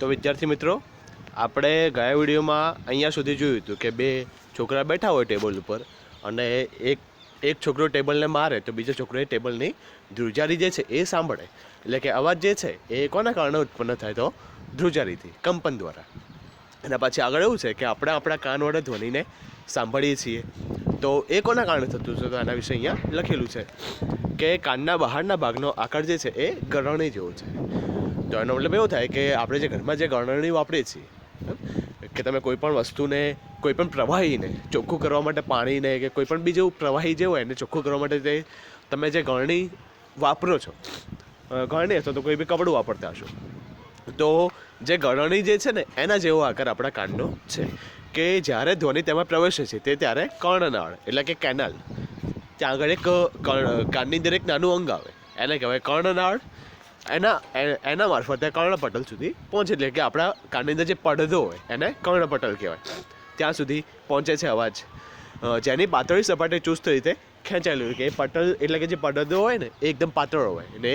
તો વિદ્યાર્થી મિત્રો, આપણે ગયા વિડીયોમાં અહીંયા સુધી જોયું હતું કે બે છોકરા બેઠા હોય ટેબલ ઉપર અને એક છોકરો ટેબલને મારે તો બીજો છોકરો એ ટેબલની ધ્રુજારી જે છે એ સાંભળે. એટલે કે અવાજ જે છે એ કોના કારણે ઉત્પન્ન થાય? તો ધ્રુજારીથી, કંપન દ્વારા. અને પછી આગળ એવું છે કે આપણે આપણા કાન વડે ધ્વનિને સાંભળીએ છીએ. તો એ કોના કારણે થતું છે? તો આના વિશે અહીંયા લખેલું છે કે કાનના બહારના ભાગનો આકાર જે છે એ ગળણી જેવો છે. તો એનો મતલબ એવો થાય કે આપણે જે ઘરમાં જે ગળણી વાપરીએ છીએ કે તમે કોઈ પણ વસ્તુને, કોઈ પણ પ્રવાહીને ચોખ્ખું કરવા માટે, પાણીને કે કોઈ પણ બીજું પ્રવાહી જે હોય એને ચોખ્ખું કરવા માટે તે તમે જે ગળણી વાપરો છો, ગળણી અથવા તો કોઈ બી કપડું વાપરતા હશો, તો જે ગળણી જે છે ને એના જેવો આકાર આપણા કાનનો છે. કે જ્યારે ધ્વનિ તેમાં પ્રવેશે છે તે ત્યારે કર્ણનાળ એટલે કે કેનાલ, ત્યાં આગળ એક કાનની અંદર એક નાનું અંગ આવે એને કહેવાય કર્ણનાળ. એના મારફતે કર્ણપટલ સુધી પહોંચે. એટલે કે આપણા કાનની અંદર જે પડદો હોય એને કર્ણપટલ કહેવાય. ત્યાં સુધી પહોંચે છે અવાજ, જેની પાતળી સપાટી ચુસ્ત રીતે ખેંચાયેલી હોય. કે એ પટલ એટલે કે જે પડદો હોય ને એ એકદમ પાતળો હોય અને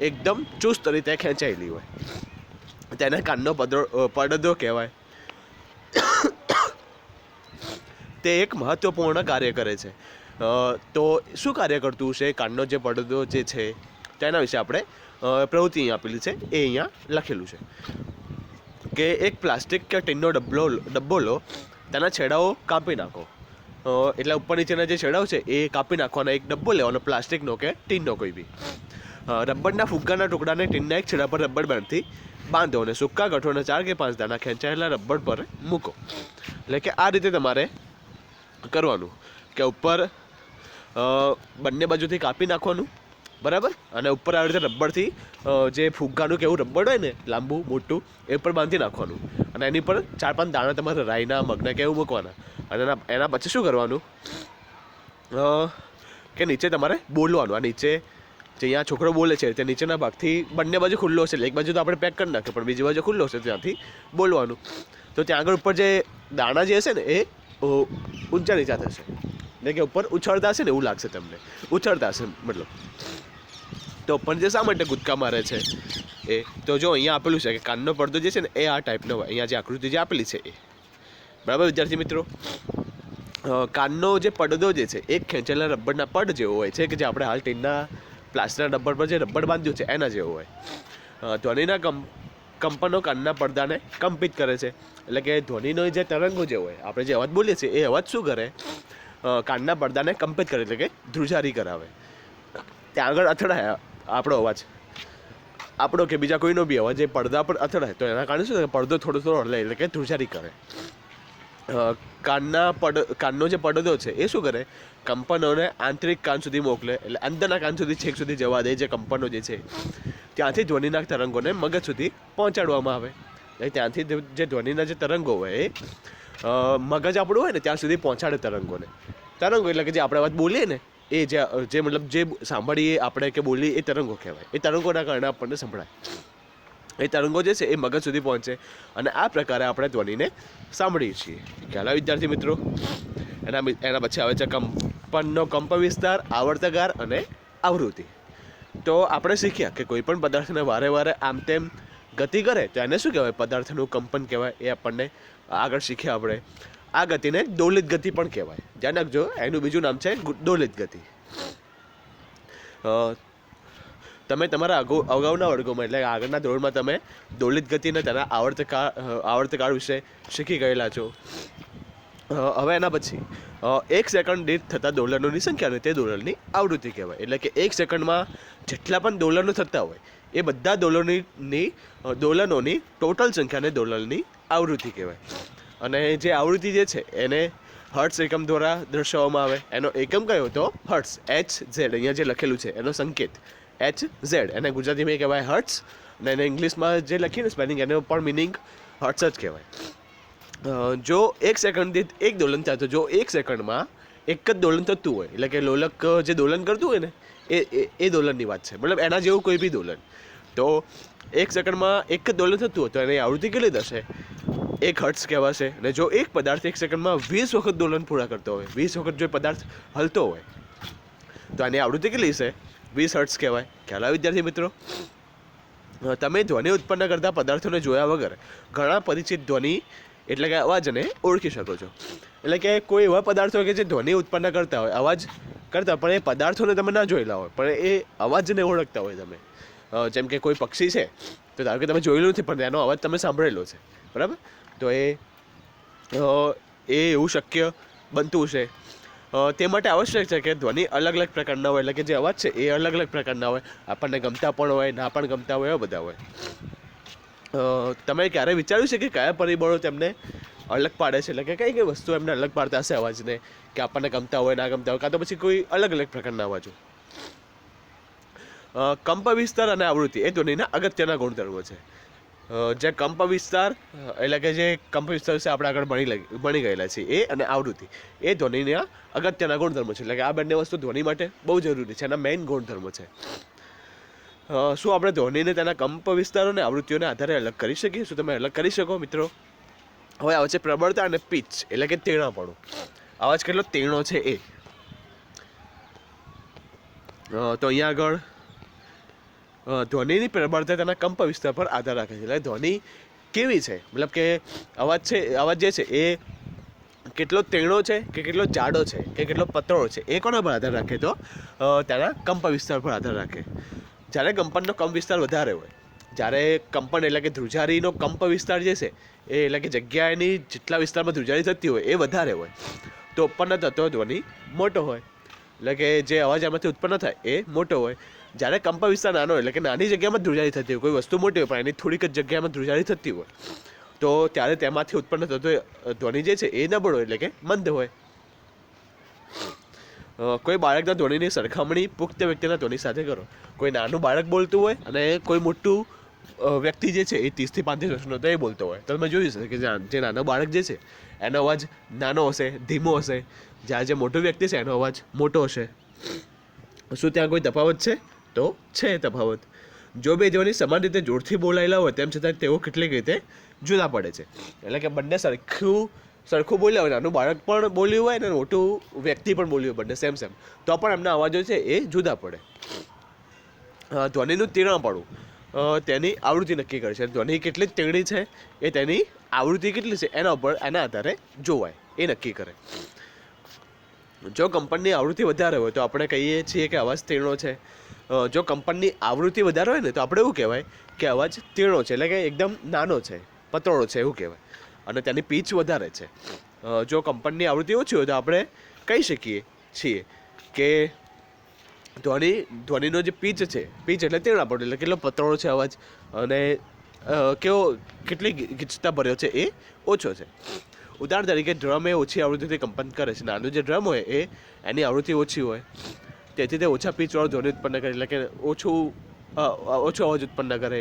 એકદમ ચુસ્ત રીતે ખેંચાયેલી હોય, તેને કાનનો પડદો કહેવાય. તે એક મહત્વપૂર્ણ કાર્ય કરે છે. તો શું કાર્ય કરતું છે કાનનો જે પડદો જે છે તેના વિશે આપણે પ્રવૃત્તિ અહીંયા આપેલી છે, એ અહીંયા લખેલું છે કે એક પ્લાસ્ટિક કે ટીનનો ડબ્બો લો, તેના છેડાઓ કાપી નાખો. એટલે ઉપર નીચેના જે છેડાઓ છે એ કાપી નાખવાના. એક ડબ્બો લેવાનો, પ્લાસ્ટિકનો કે ટીનનો કોઈ બી. રબરના ફુગ્ગાના ટુકડાને ટીનના એક છેડા પર રબર બેન્ડથી બાંધો અને સૂકા ગઠોળના 4 કે 5 દાણા ખેંચાયેલા રબર પર મૂકો. એટલે કે આ રીતે તમારે કરવાનું કે ઉપર બંને બાજુથી કાપી નાખવાનું, બરાબર, અને ઉપર આવી રીતે રબરથી જે ફુગ્ગાનું કે એવું રબર હોય ને લાંબુ મોટું એ ઉપર બાંધી નાખવાનું. અને એની પર 4-5 દાણા તમારે રાઈના, મગના કે એવું મૂકવાના. અને એના પછી શું કરવાનું કે નીચે તમારે બોલવાનું. આ નીચે જે અહીંયા છોકરો બોલે છે તે નીચેના ભાગથી બંને બાજુ ખુલ્લો હશે. એક બાજુ તો આપણે પેક કરી નાખીએ પણ બીજી બાજુ ખુલ્લો હશે, ત્યાંથી બોલવાનું. તો ત્યાં આગળ ઉપર જે દાણા જે હશે ને એ ઊંચા નીચા થશે. એટલે કે ઉપર ઉછળતા હશે ને એવું લાગશે તમને, ઉછળતા હશે મતલબ. તો પણ જે શા માટે કૂદકા મારે છે એ તો જો અહીંયા આપેલું છે કે કાનનો પડદો જે છે ને એ આ ટાઈપનો હોય. અહીંયા જે આકૃતિ જે આપેલી છે એ, બરાબર વિદ્યાર્થી મિત્રો. કાનનો જે પડદો જે છે એક ખેંચેલા રબરના પડ જેવો હોય છે, કે જે આપણે હાલ ટીનના પ્લાસ્ટિકના રબર પર જે રબર બાંધ્યું છે એના જેવો હોય. ધ્વનિના કંપનો કાનના પડદાને કંપિત કરે છે. એટલે કે ધ્વનિનો જે તરંગો જે હોય, આપણે જે અવાજ બોલીએ છીએ એ અવાજ શું કરે? કાનના પડદાને કંપિત કરે, એટલે કે ધ્રુજારી કરાવે. ત્યાં આગળ અથડાય આપણો અવાજ, આપણો કે બીજા કોઈનો બી અવાજ એ પડદા પર અથડાય તો એના કારણે શું થાય? પડદો થોડો થોડો હલે, એટલે કે ધ્રુજારી કરે. કાનનો જે પડદો છે એ શું કરે? કંપનોને આંતરિક કાન સુધી મોકલે. એટલે અંદરના કાન સુધી છેક સુધી જવા દે. જે કંપનો જે છે ત્યાંથી ધ્વનિના તરંગોને મગજ સુધી પહોંચાડવામાં આવે. એટલે ત્યાંથી જે ધ્વનિના જે તરંગો હોય એ મગજ આપણું હોય ને ત્યાં સુધી પહોંચાડે તરંગોને. તરંગો એટલે કે જે આપણે વાત બોલીએ ને એ જે મતલબ જે સાંભળીએ આપણે કે બોલીએ એ તરંગો કહેવાય. એ તરંગોના કારણે આપણને સંભળાય. એ તરંગો જે છે એ મગજ સુધી પહોંચે અને આ પ્રકારે આપણે ધ્વનિને સાંભળીએ છીએ. ખ્યાલ આવે વિદ્યાર્થી મિત્રો? એના પછી આવે છે કંપનનો કંપ વિસ્તાર, આવર્તગાર અને આવૃત્તિ. તો આપણે શીખ્યા કે કોઈ પણ પદાર્થને વારે વારે આમ તેમ ગતિ કરે તો એને શું કહેવાય? પદાર્થનું કંપન કહેવાય. એ આપણને આગળ શીખ્યા આપણે. આ ગતિને દોલિત ગતિ પણ કહેવાય. ધ્યાન રાખજો, એનું બીજું નામ છે દોલિત ગતિ. તમે તમારા અગાઉના વર્ગોમાં એટલે આગળના ધોરણમાં તમે દોલિત ગતિને તેના આવર્તકાળ વિશે શીખી ગયેલા છો. હવે એના પછી 1 સેકન્ડ દીઠ થતા દોલનોની સંખ્યાને તે દોલનની આવૃત્તિ કહેવાય. એટલે કે 1 સેકન્ડમાં જેટલા પણ દોલનો થતા હોય એ બધા દોલનોની ટોટલ સંખ્યાને દોલનની આવૃત્તિ કહેવાય. અને જે આવૃત્તિ જે છે એને હર્ટ્ઝ એકમ દ્વારા દર્શાવવામાં આવે. એનો એકમ કયો? તો હર્ટ્ઝ, HZ. અહીંયા જે લખેલું છે એનો સંકેત HZ, એને ગુજરાતીમાં કહેવાય હર્ટ્ઝ, અને એને ઇંગ્લિશમાં જે લખીને સ્પેલિંગ એનો પણ મિનિંગ હર્ટ્ઝ જ કહેવાય. જો 1 સેકન્ડ દીઠ એક દોલન થાય, તો જો 1 સેકન્ડમાં એક જ દોલન થતું હોય, એટલે કે લોલક જે દોલન કરતું હોય ને એ દોલનની વાત છે, મતલબ એના જેવું કોઈ બી દોલન. તો 1 સેકન્ડમાં એક જ દોલન થતું હોય તો એની આવૃત્તિ કેટલી થશે? 1 હર્ટ્ઝ કહેવાશે. અને જો એક પદાર્થ 1 સેકન્ડમાં 20 વખત દોલન પૂરા કરતો હોય, 20 વખત જો પદાર્થ હલતો હોય તો આની આવૃત્તિ કેટલી છે? 20 હર્ટ્ઝ કહેવાય. ખ્યાલ આવે વિદ્યાર્થી મિત્રો? તમે ધ્વનિ ઉત્પન્ન કરતા પદાર્થોને જોયા વગર ઘણા પરિચિત ધ્વનિ એટલે કે અવાજને ઓળખી શકો છો. એટલે કે કોઈ એવા પદાર્થો કે જે ધ્વનિ ઉત્પન્ન કરતા હોય, અવાજ કરતા, પણ એ પદાર્થોને તમે ના જોયેલા હોય, પણ એ અવાજને ઓળખતા હોય તમે. જેમ કે કોઈ પક્ષી છે તો ધારો કે તમે જોયેલું નથી પણ એનો અવાજ તમે સાંભળેલો છે, બરાબર? તો એ એવું શક્ય બનતું છે. તે માટે આવશ્યક છે કે ધ્વનિ અલગ અલગ પ્રકારના હોય, એટલે કે જે અવાજ છે એ અલગ અલગ પ્રકારના હોય, આપણને ગમતા પણ હોય, ના પણ ગમતા હોય, એવા બધા હોય. તમે ક્યારે વિચાર્યું છે કે કયા પરિબળો તેમને અલગ પાડે છે? એટલે કે કઈ કઈ વસ્તુ એમને અલગ પાડતા હશે અવાજને, કે આપણને ગમતા હોય, ના ગમતા હોય, કાં તો પછી કોઈ અલગ અલગ પ્રકારના અવાજો. કંપ વિસ્તાર અને આવૃત્તિ એ ધ્વનિના અગત્યના ગુણધર્મો છે. જે કંપ વિસ્તાર એટલે કે જે કંપ વિસ્તાર છે આપણે આગળ ભણી ગયેલા છીએ, એ અને આવૃત્તિ એ ધ્વનિના અગત્યના ગુણધર્મો છે. એટલે કે આ બંને વસ્તુ ધ્વનિ માટે બહુ જરૂરી છે, એના મેઇન ગુણધર્મો છે. શું આપણે ધ્વનિને તેના કંપ વિસ્તારો અને આવૃત્તિઓને આધારે અલગ કરી શકીએ? શું તમે અલગ કરી શકો મિત્રો? હવે આવે છે પ્રબળતા અને પિચ એટલે કે તીર્ણપણું. અવાજ કેટલો તીર્ણો છે એ. તો અહીંયા આગળ ધ્વનિની પ્રબળતા તેના કંપ વિસ્તાર પર આધાર રાખે છે. એટલે ધ્વનિ કેવી છે, મતલબ કે અવાજ જે છે એ કેટલો તીર્ણો છે કે કેટલો જાડો છે કે કેટલો પતળો છે, એ કોના પર આધાર રાખે? તો તેના કંપ વિસ્તાર પર આધાર રાખે. જ્યારે કંપનનો કંપ વિસ્તાર વધારે હોય, જ્યારે કંપન એટલે કે ધ્રુજારીનો કંપ વિસ્તાર જે છે એ એટલે કે જગ્યાએની જેટલા વિસ્તારમાં ધ્રુજારી થતી હોય એ વધારે હોય, તો ઉત્પન્ન થતો ધ્વનિ મોટો હોય. એટલે કે જે અવાજ એમાંથી ઉત્પન્ન થાય એ મોટો હોય. જ્યારે કંપ વિસ્તાર નાનો હોય, એટલે કે નાની જગ્યામાં ધ્રુજારી થતી હોય, કોઈ વસ્તુ મોટી હોય પણ એની થોડીક જ જગ્યામાં ધ્રુજારી થતી હોય, તો ત્યારે તેમાંથી ઉત્પન્ન થતો ધ્વનિ જે છે એ નબળો એટલે કે મંદ હોય. કોઈ બાળકના ધ્વનિની સરખામણી પુખ્ત વ્યક્તિના ધ્વનિ સાથે કરો. કોઈ નાનું બાળક બોલતું હોય અને કોઈ મોટું વ્યક્તિ જે છે એ 30 થી 35 વર્ષનો તો એ બોલતો હોય, તો તમે જોયું છે કે જે નાનો બાળક જે છે એનો અવાજ નાનો હશે, ધીમો હશે, જ્યારે જે મોટો વ્યક્તિ છે એનો અવાજ મોટો હશે. શું ત્યાં કોઈ તફાવત છે? તો છે તફાવત. જો બે ધ્વનિ સમાન રીતે જોરથી બોલાયેલા હોય તેમ છતાં તેઓ કેટલીક રીતે જુદા પડે છે. એટલે કે બંને સરખું બોલ્યા હોય, નાનું બાળક પણ બોલ્યું હોય અને મોટું વ્યક્તિ પણ બોલ્યું હોય, બંને સેમ, તો પણ એમના અવાજો છે એ જુદા પડે. ધ્વનિનું તીર્ણપણું તેની આવૃત્તિ નક્કી કરે છે. ધ્વનિ કેટલી તીર્ણી છે એ તેની આવૃત્તિ કેટલી છે એના આધારે જોવાય, એ નક્કી કરે. જો કંપનની આવૃત્તિ વધારે હોય તો આપણે કહીએ છીએ કે અવાજ તીર્ણો છે. જો કંપનની આવૃત્તિ વધારે હોય ને તો આપણે એવું કહેવાય કે અવાજ તીર્ણો છે, એટલે કે એકદમ નાનો છે, પતળો છે એવું કહેવાય, અને તેની પીચ વધારે છે. જો કંપનની આવૃત્તિ ઓછી હોય તો આપણે કહી શકીએ છીએ કે ધ્વનિનો જે પીચ છે, પીચ એટલે તીર્ણાપણું, એટલે કેટલો પતળો છે અવાજ અને કેટલી ગીચતા ભર્યો છે એ ઓછો છે. ઉદાહરણ તરીકે ડ્રમ એ ઓછી આવૃત્તિથી કંપન કરે છે. નાનું જે ડ્રમ હોય એ એની આવૃત્તિ ઓછી હોય, તેથી તે ઓછા પીચવાળો ધ્વનિ ઉત્પન્ન કરે, એટલે કે ઓછો અવાજ ઉત્પન્ન કરે.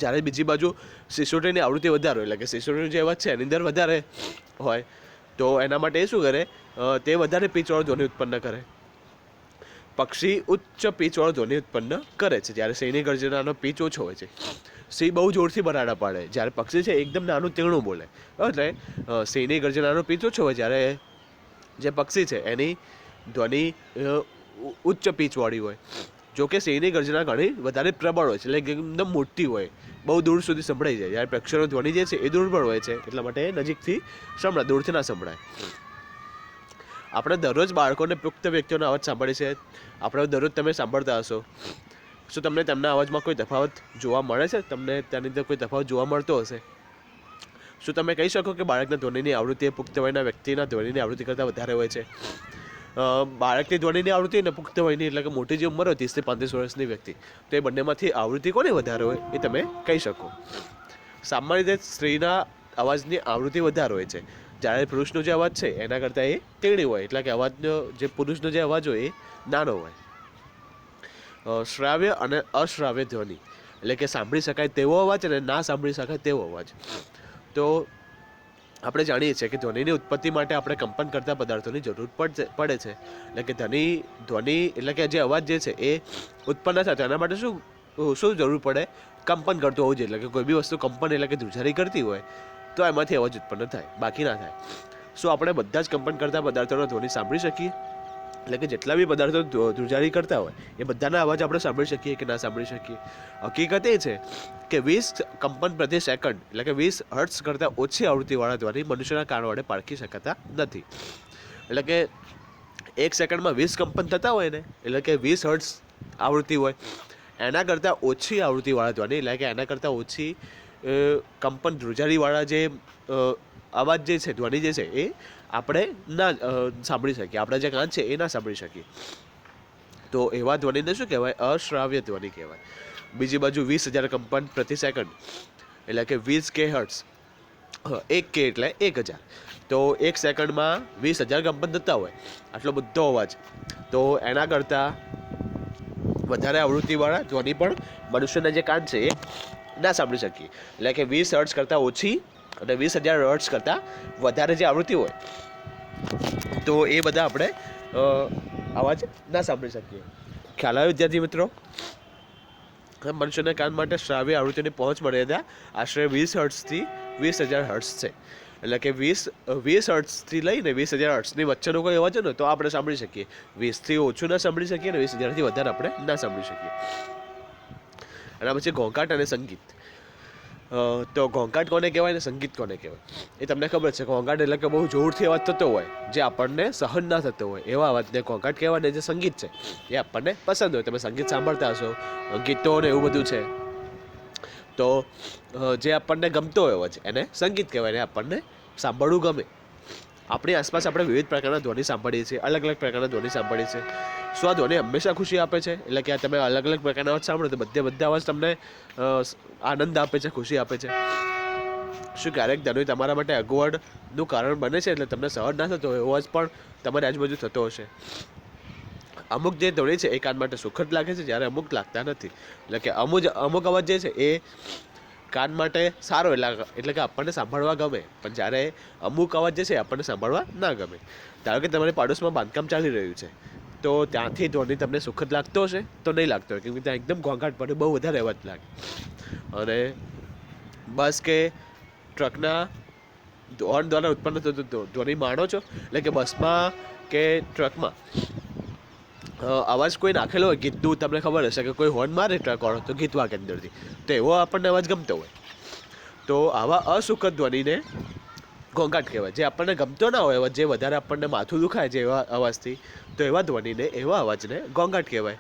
જ્યારે બીજી બાજુ સિસોટીની આવૃત્તિ વધારે હોય, એટલે કે સિસોટીનો જે અવાજ છે એની અંદર વધારે હોય, તો એના માટે એ શું કરે? તે વધારે પીચવાળો ધ્વનિ ઉત્પન્ન કરે. પક્ષી ઉચ્ચ પીચવાળો ધ્વનિ ઉત્પન્ન કરે છે, જ્યારે સિંહની ગર્જનાનો પીચ ઓછો હોય છે. સિંહ બહુ જોરથી બરાડા પાડે, જ્યારે પક્ષી છે એકદમ નાનું તીર્ણું બોલે. એટલે સિંહની ગર્જનાનો પીચ ઓછો હોય, જ્યારે જે પક્ષી છે એની ધ્વનિ ઉચ્ચ પીચવાળી હોય. જો કે સિંહની ગર્જના ઘણી વધારે પ્રબળ હોય છે, એટલે એકદમ મોટી હોય, બહુ દૂર સુધી સંભળાઈ જાય. જ્યારે પક્ષીનો ધ્વનિ જે છે એ દૂરબળ હોય છે, એટલા માટે નજીકથી સંભળાય, દૂરથી ના સંભળાય. આપણે દરરોજ બાળકોને પુખ્ત વ્યક્તિઓનો અવાજ સાંભળીએ છીએ. આપણે દરરોજ તમે સાંભળતા હશો. શું તમને તેમના અવાજમાં કોઈ તફાવત જોવા મળે છે? તમને તેની અંદર કોઈ તફાવત જોવા મળતો હશે? શું તમે કહી શકો કે બાળકના ધ્વનિની આવૃત્તિ એ પુખ્ત વયના વ્યક્તિના ધ્વનિની આવૃત્તિ કરતાં વધારે હોય છે? બાળકની ધ્વનિની આવૃત્તિ અને પુખ્ત વયની એટલે કે મોટી જે ઉંમર હોય 30 થી 35 વર્ષની વ્યક્તિ, તો એ બંનેમાંથી આવૃત્તિ કોની વધારે હોય એ તમે કહી શકો. સામાન્ય રીતે સ્ત્રીના અવાજની આવૃત્તિ વધારે હોય છે, જ્યારે પુરુષનો જે અવાજ છે એના કરતાં એ તીણી હોય, એટલે કે પુરુષનો જે અવાજ હોય એ નાનો હોય. શ્રાવ્ય અને અશ્રાવ્ય ધ્વનિ એટલે કે સાંભળી શકાય તેવો અવાજ અને ના સાંભળી શકાય તેવો અવાજ. તો આપણે જાણીએ છીએ કે ધ્વનિની ઉત્પત્તિ માટે આપણે કંપન કરતા પદાર્થોની જરૂર પડે છે. એટલે કે ધ્વનિ એટલે કે જે અવાજ જે છે એ ઉત્પન્ન થાય, એના માટે શું જરૂર પડે? કંપન કરતું હોવું જોઈએ. એટલે કે કોઈ બી વસ્તુ કંપન એટલે કે ધ્રુજારી કરતી હોય તો એમાંથી અવાજ ઉત્પન્ન થાય, બાકી ના થાય. શું આપણે બધા જ કંપન કરતા પદાર્થોનો ધ્વનિ સાંભળી શકીએ? એટલે કે જેટલા બી પદાર્થો ધ્રુજારી કરતા હોય એ બધાના અવાજ આપણે સાંભળી શકીએ કે ના સાંભળી શકીએ? હકીકત એ છે કે 20 કંપન પ્રતિ સેકન્ડ એટલે કે 20 હર્ટ્ઝ કરતાં ઓછી આવૃત્તિવાળા ધ્વનિ મનુષ્યના કાન વડે પારખી શકાતા નથી. એટલે કે 1 સેકન્ડમાં 20 કંપન થતા હોય ને, એટલે કે 20 હર્ટ્ઝ આવૃત્તિ હોય, એના કરતાં ઓછી આવૃત્તિવાળા ધ્વનિ એટલે કે એના કરતાં ઓછી કંપન ધ્રુજારીવાળા જે અવાજ જે છે, ધ્વનિ જે છે, એ આપણે ના સાંભળી શકીએ, આપણા જે કાન છે એ ના સાંભળી શકીએ. તો એવા ધ્વનિને શું કહેવાય? અશ્રાવ્ય ધ્વનિ કહેવાય. બીજી બાજુ 20,000 કંપન પ્રતિ સેકન્ડ એટલે કે 20 કે હર્ટ્ઝ, 1 કે એટલે 1000. તો 1 સેકન્ડમાં 20,000 કંપન થતા હોય, આટલો બધો અવાજ, તો એના કરતાં વધારે આવૃત્તિવાળા ધ્વનિ પણ મનુષ્યના જે કાન છે એ ના સાંભળી શકીએ. એટલે કે 20 હર્ટ્ઝ કરતાં ઓછી અને 20,000 હર્ટ્ઝ કરતાં વધારે જે આવૃત્તિ હોય, તો એ બધા આપણે અવાજ ના સાંભળી શકીએ. ખ્યાલ આવ્યો વિદ્યાર્થી મિત્રો? મનુષ્યના કાન માટે શ્રાવ્ય આવૃત્તિની પહોંચ મર્યાદા આશરે 20 હર્ટ્ઝથી 20,000 હર્ટ્ઝ છે. એટલે કે 20 હર્ટ્ઝથી લઈને 20,000 હર્ટ્ઝની વચ્ચેનો કોઈ અવાજ હોય ને તો આપણે સાંભળી શકીએ. 20થી ઓછું ના સાંભળી શકીએ અને 20,000થી વધારે આપણે ના સાંભળી શકીએ. એના પછી ઘોંઘાટ અને સંગીત. તો ઘોંઘાટ કોને કહેવાય ને સંગીત કોને કહેવાય એ તમને ખબર છે. ઘોંઘાટ એટલે કે બહુ જોરથી અવાજ થતો હોય, જે આપણને સહન ના થતો હોય, એવા અવાજને ઘોંઘાટ કહેવાય. ને જે સંગીત છે એ આપણને પસંદ હોય, તમે સંગીત સાંભળતા હશો, ગીતો ને એવું બધું છે, તો જે આપણને ગમતો હોય અવાજ એને સંગીત કહેવાય, ને આપણને સાંભળવું ગમે. આપણી આસપાસ આપણે વિવિધ પ્રકારના ધ્વનિ સાંભળીએ છીએ, અલગ અલગ પ્રકારના ધ્વનિ સાંભળીએ છીએ. શું આ ધ્વનિ હંમેશા ખુશી આપે છે? એટલે કે તમે અલગ અલગ પ્રકારના અવાજ સાંભળો તો બધા અવાજ તમને આનંદ આપે છે, ખુશી આપે છે? શું ક્યારેક ધ્વનિ તમારા માટે અગવડનું કારણ બને છે, એટલે તમને સહન ના થતો હોય અવાજ પણ તમારી આજુબાજુ થતો હશે? અમુક જે ધ્વનિ છે એ કાન માટે સુખદ લાગે છે, જ્યારે અમુક લાગતા નથી. એટલે કે અમુક અવાજ જે છે એ કાન માટે સારો એટલે કે આપણને સાંભળવા ગમે, પણ જ્યારે અમુક અવાજ જે છે આપણને સાંભળવા ના ગમે. ધારો કે તમારી પાડોશમાં બાંધકામ ચાલી રહ્યું છે, તો ત્યાંથી ધ્વનિ તમને સુખદ લાગતો હશે? તો નહીં લાગતો હોય, કેમ કે ત્યાં એકદમ ઘોંઘાટ પડે, બહુ વધારે અવાજ લાગે. અને બસ કે ટ્રકના હોર્ન દ્વારા ઉત્પન્ન થતો ધ્વનિ માણો છો? એટલે કે બસમાં કે ટ્રકમાં અવાજ કોઈ નાખેલો હોય ગીતનું, તમને ખબર હશે કે કોઈ હોર્ન મારે ટ્રકવાળો તો ગીત વાગે અંદરથી, તો એવો આપણને અવાજ ગમતો હોય. તો આવા અસુખદ ધ્વનિને ઘોંઘાટ કહેવાય. જે આપણને ગમતો ના હોય અવાજ, જે વધારે આપણને માથું દુખાય છે એવા અવાજથી, તો એવા ધ્વનિને, એવા અવાજને ઘોંઘાટ કહેવાય.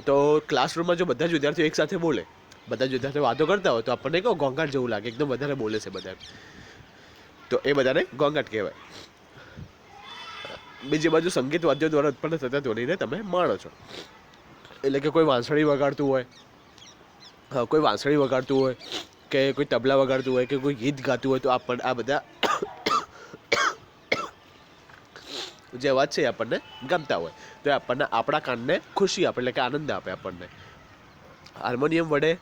તો ક્લાસરૂમમાં જો બધા જ વિદ્યાર્થીઓ એકસાથે બોલે, બધા જ વિદ્યાર્થીઓ વાતો કરતા હોય, તો આપણને કેવું ઘોંઘાટ જેવું લાગે, એકદમ વધારે બોલે છે બધા, તો એ બધાને ઘોંઘાટ કહેવાય. બીજી બાજુ સંગીત વાદ્યો દ્વારા ઉત્પન્ન થતા ધ્વનિને તમે માણો છો. એટલે કે કોઈ વાંસળી વગાડતું હોય, કે કોઈ તબલા વગાડતું હોય, કે કોઈ ગીત ગાતું હોય, તો આપણને આ બધા જે અવાજ છે એ આપણને ગમતા હોય, તો એ આપણને આપણા કાનને ખુશી આપે, એટલે કે આનંદ આપે આપણને. હાર્મોનિયમ વડે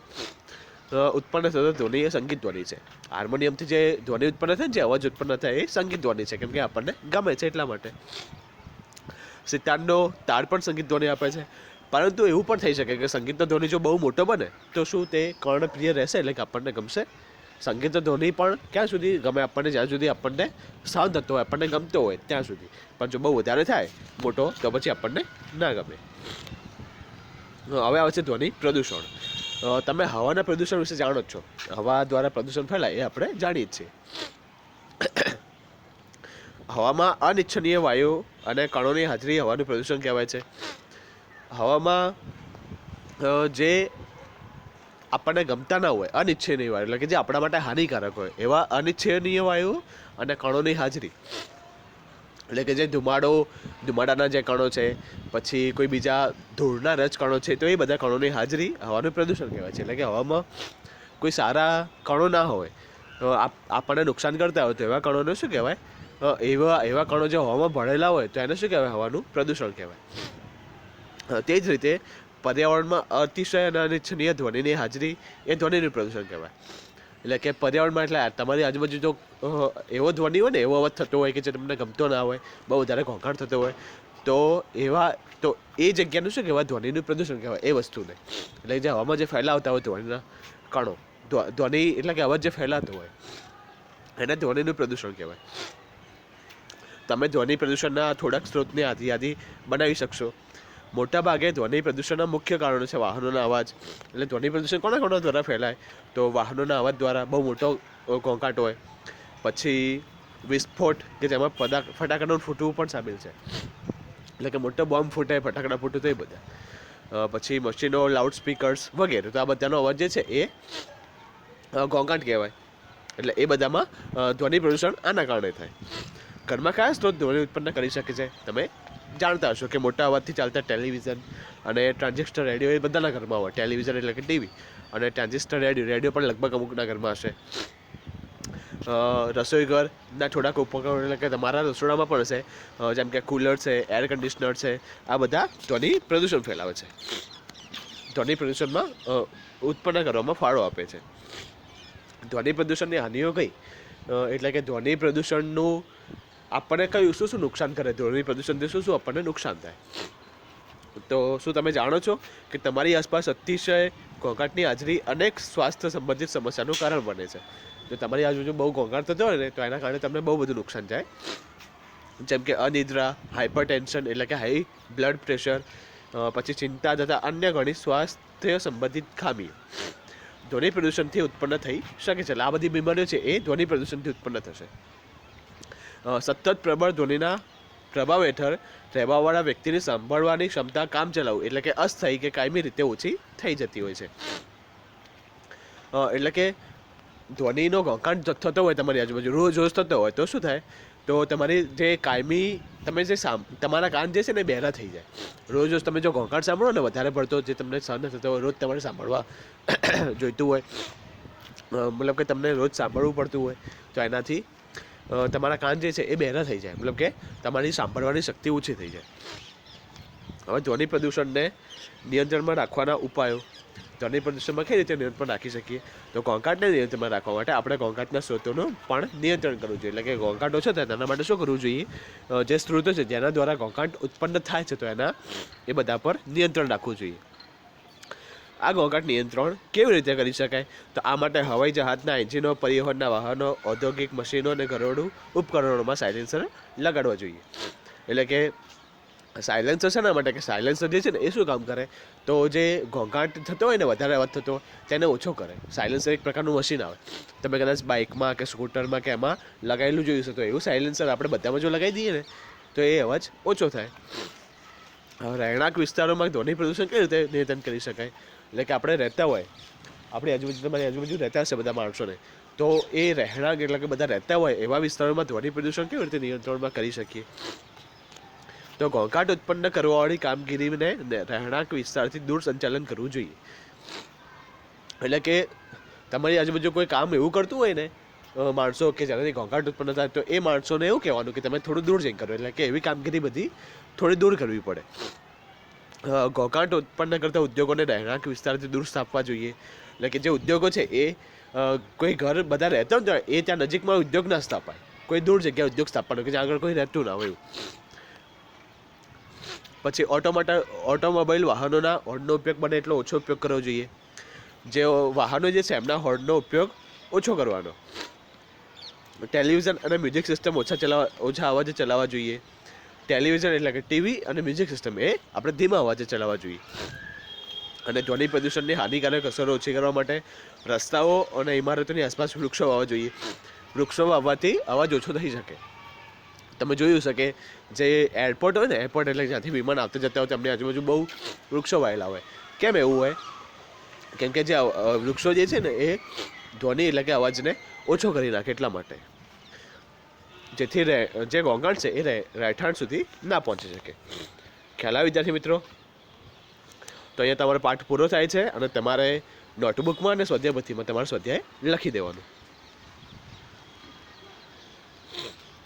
ઉત્પન્ન થતો ધ્વનિ એ સંગીત ધ્વનિ છે. હાર્મોનિયમથી જે ધ્વનિ ઉત્પન્ન થાય, જે અવાજ ઉત્પન્ન થાય, એ સંગીત ધ્વનિ છે, કેમ કે આપણને ગમે છે એટલા માટે. સિતારનો તાર પણ સંગીત ધ્વનિ આપે છે, પરંતુ એવું પણ થઈ શકે કે સંગીતનો ધ્વનિ જો બહુ મોટો બને તો શું તે કર્ણપ્રિય રહેશે, એટલે કે આપણને ગમશે? સંગીતનો ધ્વનિ પણ ક્યાં સુધી ગમે આપણને? જ્યાં સુધી આપણને સહન થતો હોય, આપણને ગમતો હોય ત્યાં સુધી. પણ જો બહુ વધારે થાય મોટો, તો પછી આપણને ના ગમે. હવે આવે છે ધ્વનિ પ્રદૂષણ. તમે હવાના પ્રદૂષણ વિશે જાણો જ છો. હવા દ્વારા પ્રદૂષણ ફેલાય એ આપણે જાણીએ જ છીએ. હવામાં અનિચ્છનીય વાયુ અને કણોની હાજરી હવાનું પ્રદૂષણ કહેવાય છે. હવામાં જે આપણને ગમતા ના હોય, અનિચ્છનીય વાયુ, એટલે કે જે આપણા માટે હાનિકારક હોય, એવા અનિચ્છનીય વાયુ અને કણોની હાજરી, એટલે કે જે ધુમાડાના જે કણો છે, પછી કોઈ બીજા ધૂળના રજ કણો છે, તો એ બધા કણોની હાજરી હવાનું પ્રદૂષણ કહેવાય છે. એટલે કે હવામાં કોઈ સારા કણો ના હોય, આપણને નુકસાન કરતા હોય, તો એવા કણોને શું કહેવાય? એવા કણો જે હવામાં ભળેલા હોય, તો એને શું કહેવાય? હવાનું પ્રદૂષણ કહેવાય. તે જ રીતે પર્યાવરણમાં અતિશય અને અનિચ્છનીય ધ્વનિની હાજરી એ ધ્વનિનું પ્રદૂષણ કહેવાય. એટલે કે પર્યાવરણમાં, એટલે તમારી આજુબાજુ જો એવો ધ્વનિ હોય ને, એવો અવાજ થતો હોય કે જે તમને ગમતો ના હોય, બહુ વધારે ઘોંઘાટ થતો હોય, તો એ જગ્યાનું શું કહેવાય? ધ્વનિનું પ્રદૂષણ કહેવાય એ વસ્તુને. એટલે જે હવામાં જે ફેલાવતા હોય ધ્વનિના કણો, એટલે કે અવાજ જે ફેલાતો હોય, એને ધ્વનિનું પ્રદૂષણ કહેવાય. તમે ધ્વનિ પ્રદૂષણના થોડાક સ્ત્રોતની યાદી બનાવી શકશો. મોટાભાગે ધ્વનિ પ્રદૂષણના મુખ્ય કારણો છે વાહનોના અવાજ. એટલે ધ્વનિ પ્રદૂષણ કોના દ્વારા ફેલાય? તો વાહનોના અવાજ દ્વારા બહુ મોટો ઘોંઘાટ હોય. પછી વિસ્ફોટ, કે જેમાં ફટાકડાનું ફૂટવું પણ સામેલ છે. એટલે કે મોટો બોમ્બ ફૂટે, ફટાકડા ફૂટે તો એ બધા. પછી મશીનો, લાઉડ સ્પીકર્સ વગેરે. તો આ બધાનો અવાજ જે છે એ ઘોંઘાટ કહેવાય. એટલે એ બધામાં ધ્વનિ પ્રદૂષણ આના કારણે થાય. ઘરમાં કયા સ્ત્રોત ધ્વનિ ઉત્પન્ન કરી શકે છે? તમે જાણતા હશો કે મોટા અવાજથી ચાલતા ટેલિવિઝન અને ટ્રાન્ઝિસ્ટર રેડિયો એ બધાના ઘરમાં હોય. ટેલિવિઝન એટલે કે ટીવી, અને ટ્રાન્ઝિસ્ટર રેડિયો પણ લગભગ અમુકના ઘરમાં હશે. રસોઈ ઘરના થોડાક ઉપકરણો એટલે કે તમારા રસોડામાં પણ હશે, જેમ કે કુલર છે, એર કન્ડિશનર છે. આ બધા ધ્વનિ પ્રદૂષણ ફેલાવે છે, ધ્વનિ પ્રદૂષણમાં ઉત્પન્ન કરવામાં ફાળો આપે છે. ધ્વનિ પ્રદૂષણની હાનિઓ કઈ? એટલે કે ધ્વનિ પ્રદૂષણનું આપણને કયું શું નુકસાન કરે? ધ્વનિ પ્રદૂષણથી શું આપણને નુકસાન થાય? તો શું તમે જાણો છો કે તમારી આસપાસ અતિશય ઘોંઘાટની હાજરી અનેક સ્વાસ્થ્ય સંબંધિત સમસ્યાનું કારણ બને છે? જો તમારી આજુબાજુ બહુ ઘોંઘાટ થતો હોય ને, તો એના કારણે તમને બહુ બધું નુકસાન થાય. જેમ કે અનિદ્રા, હાઇપર ટેન્શન એટલે કે હાઈ બ્લડ પ્રેશર, પછી ચિંતા તથા અન્ય ઘણી સ્વાસ્થ્ય સંબંધિત ખામીઓ ધ્વનિ પ્રદૂષણથી ઉત્પન્ન થઈ શકે છે. એટલે આ બધી બીમારીઓ છે એ ધ્વનિ પ્રદૂષણથી ઉત્પન્ન થશે. સતત પ્રબળ ધ્વનિના પ્રભાવ હેઠળ રહેવાવાળા વ્યક્તિની સાંભળવાની ક્ષમતા કામચલાઉ એટલે કે અસ્થાયી કે કાયમી રીતે ઓછી થઈ જતી હોય છે. એટલે કે ધ્વનિનો ઘોંઘાટ થતો હોય તમારી આજુબાજુ, રોજ થતો હોય, તો શું થાય? તો તમારી જે કાયમી તમે જે તમારા કાન જે છે ને બહેરા થઈ જાય. રોજ તમે જો ઘોંઘાટ સાંભળો ને વધારે પડતો, જે તમને સહન થતો હોય, રોજ તમારે સાંભળવા જોઈતું હોય, મતલબ કે તમને રોજ સાંભળવું પડતું હોય, તો એનાથી તમારા કાન જે છે એ બહેરા થઈ જાય. મતલબ કે તમારી સાંભળવાની શક્તિ ઓછી થઈ જાય. હવે ધ્વનિ પ્રદૂષણને નિયંત્રણમાં રાખવાના ઉપાયો. ધ્વનિ પ્રદૂષણમાં કઈ રીતે નિયંત્રણ રાખી શકીએ? તો ઘોંઘાટને નિયંત્રણમાં રાખવા માટે આપણે ઘોંઘાટના સ્ત્રોતોનું પણ નિયંત્રણ કરવું જોઈએ. એટલે કે ઘોંઘાટ ઓછો થાય તેના માટે શું કરવું જોઈએ? જે સ્ત્રોતો છે જેના દ્વારા ઘોંઘાટ ઉત્પન્ન થાય છે, તો એના એ બધા પર નિયંત્રણ રાખવું જોઈએ. આ ઘોંઘાટ નિયંત્રણ કેવી રીતે કરી શકાય? તો આ માટે હવાઈ જહાજના એન્જિનો, પરિવહનના વાહનો, ઔદ્યોગિક મશીનો અને ઘરેલું ઉપકરણોમાં સાયલેન્સર લગાડવા જોઈએ. એટલે કે સાયલેન્સર શેના માટે? કે સાયલેન્સર જે છે ને એ શું કામ કરે? તો જે ઘોંઘાટ થતો હોય ને, વધારે અવાજ થતો હોય, તેને ઓછો કરે. સાયલેન્સર એક પ્રકારનું મશીન આવે, તમે કદાચ બાઇકમાં કે સ્કૂટરમાં કે એમાં લગાવેલું જોયું છે. તો એવું સાયલેન્સર આપણે બધામાં જો લગાવી દઈએ ને, તો એ અવાજ ઓછો થાય. રહેણાંક વિસ્તારોમાં ધ્વનિ પ્રદૂષણ કેવી રીતે નિયંત્રણ કરી શકાય? એટલે કે આપણે રહેતા હોય, આપણી આજુબાજુ, તમારી આજુબાજુ રહેતા હશે બધા માણસોને, તો એ રહેણાંક એટલે કે બધા રહેતા હોય એવા વિસ્તારોમાં ધ્વનિ પ્રદૂષણ કેવી રીતે નિયંત્રણમાં કરી શકીએ? તો ઘોંઘાટ ઉત્પન્ન કરવાવાળી કામગીરીને રહેણાંક વિસ્તારથી દૂર સંચાલન કરવું જોઈએ. એટલે કે તમારી આજુબાજુ કોઈ કામ એવું કરતું હોય ને માણસો કે જેનાથી ઘોંઘાટ ઉત્પન્ન થાય, તો એ માણસોને એવું કહેવાનું કે તમે થોડું દૂર જઈને કરો. એટલે કે એવી કામગીરી બધી થોડી દૂર કરવી પડે. ઘોંઘાટ ઉત્પન્ન કરતા ઉદ્યોગોને રહેણાંક વિસ્તારથી દૂર સ્થાપવા જોઈએ. એટલે કે જે ઉદ્યોગો છે એ કોઈ ઘર બધા રહેતા હોય એ ત્યાં નજીકમાં ઉદ્યોગ ના સ્થાપાય. કોઈ દૂર જગ્યાએ ઉદ્યોગ સ્થાપવાનો કે જ્યાં આગળ કોઈ રહેતું ના હોય એવું. પછી ઓટોમોબાઈલ વાહનોના હોર્નનો ઉપયોગ બને એટલો ઓછો ઉપયોગ કરવો જોઈએ. જે વાહનો જે છે એમના હોર્નનો ઉપયોગ ઓછો કરવાનો. ટેલિવિઝન અને મ્યુઝિક સિસ્ટમ ઓછા અવાજે ચલાવવા જોઈએ. ટેલિવિઝન એટલે કે ટીવી અને મ્યુઝિક સિસ્ટમ એ આપણે ધીમા અવાજે ચલાવવા જોઈએ. અને ધ્વનિ પ્રદૂષણની હાનિકારક અસરો ઓછી કરવા માટે રસ્તાઓ અને ઇમારતોની આસપાસ વૃક્ષો વાવવા જોઈએ. વૃક્ષો વાવવાથી અવાજ ઓછો થઈ શકે. તમે જોયું છે કે જે એરપોર્ટ હોય ને, એરપોર્ટ એટલે જ્યાંથી વિમાન આવતા જતા હોય, તેમની આજુબાજુ બહુ વૃક્ષો વાવેલા હોય. કેમ એવું હોય? કેમ કે જે વૃક્ષો જે છે ને એ ધ્વનિ એટલે કે અવાજને ઓછો કરી નાખે, એટલા માટે. જેથી જે ઘોંઘાટ છે એ રહેઠાણ સુધી ના પહોંચી શકે. ખ્યાલ આવે વિદ્યાર્થી મિત્રો? તો અહીંયા તમારો પાઠ પૂરો થાય છે અને તમારે નોટબુકમાં અને સ્વાધ્યાય પોથીમાં તમારે સ્વાધ્યાય લખી દેવાનું.